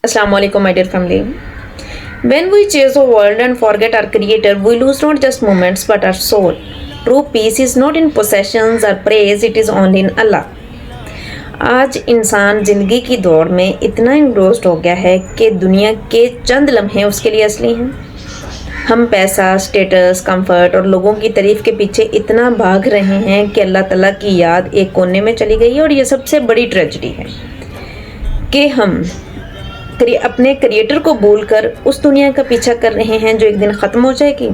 Assalamu alaikum, my dear family. When we chase the world and forget our creator, we lose not just moments but our soul. True peace is not in possessions or praise, it is only in Allah. आज इंसान ज़िंदगी की दौड़ में इतना engrossed हो गया है कि दुनिया के चंद लम्हे उसके लिए असली हैं। हम पैसा, स्टेटस, कंफर्ट और लोगों की तारीफ के पीछे इतना भाग रहे हैं कि अल्लाह ताला की याद एक कोने में चली गई है। और ये सबसे बड़ी ट्रेजेडी है कि हम अपने क्रिएटर को भूलकर उस दुनिया का पीछा कर रहे हैं जो एक दिन ख़त्म हो जाएगी।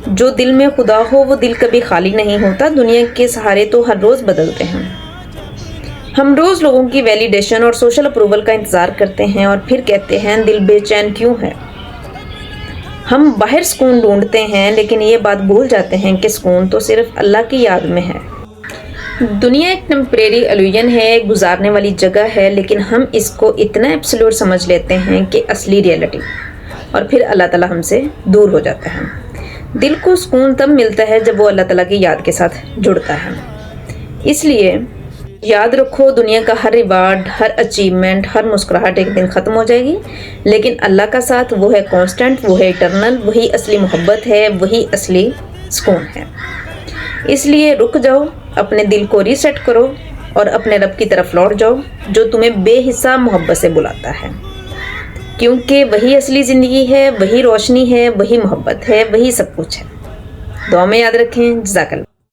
जो दिल में खुदा हो वो दिल कभी खाली नहीं होता। दुनिया के सहारे तो हर रोज़ बदलते हैं। हम रोज़ लोगों की वैलिडेशन और सोशल अप्रूवल का इंतज़ार करते हैं और फिर कहते हैं दिल बेचैन क्यों है। हम बाहर सुकून ढूंढते हैं लेकिन ये बात भूल जाते हैं कि सुकून तो सिर्फ अल्लाह की याद में है। दुनिया एक टेम्परेरी इल्यूजन है, एक गुजारने वाली जगह है, लेकिन हम इसको इतना एब्सोल्यूट समझ लेते हैं कि असली रियलिटी, और फिर अल्लाह ताला हमसे दूर हो जाता है। दिल को सुकून तब मिलता है जब वो अल्लाह ताला की याद के साथ जुड़ता है। इसलिए याद रखो, दुनिया का हर रिवार्ड, हर अचीवमेंट, हर मुस्कुराहट एक दिन ख़त्म हो जाएगी, लेकिन अल्लाह का साथ वो है कांस्टेंट, वो है इटर्नल, वही असली मोहब्बत है, वही असली सुकून है। इसलिए रुक जाओ, अपने दिल को रीसेट करो और अपने रब की तरफ लौट जाओ जो तुम्हें बेहिसाब मोहब्बत से बुलाता है, क्योंकि वही असली ज़िंदगी है, वही रोशनी है, वही मोहब्बत है, वही सब कुछ है। दुआ में याद रखें। जज़ाकल्लाह।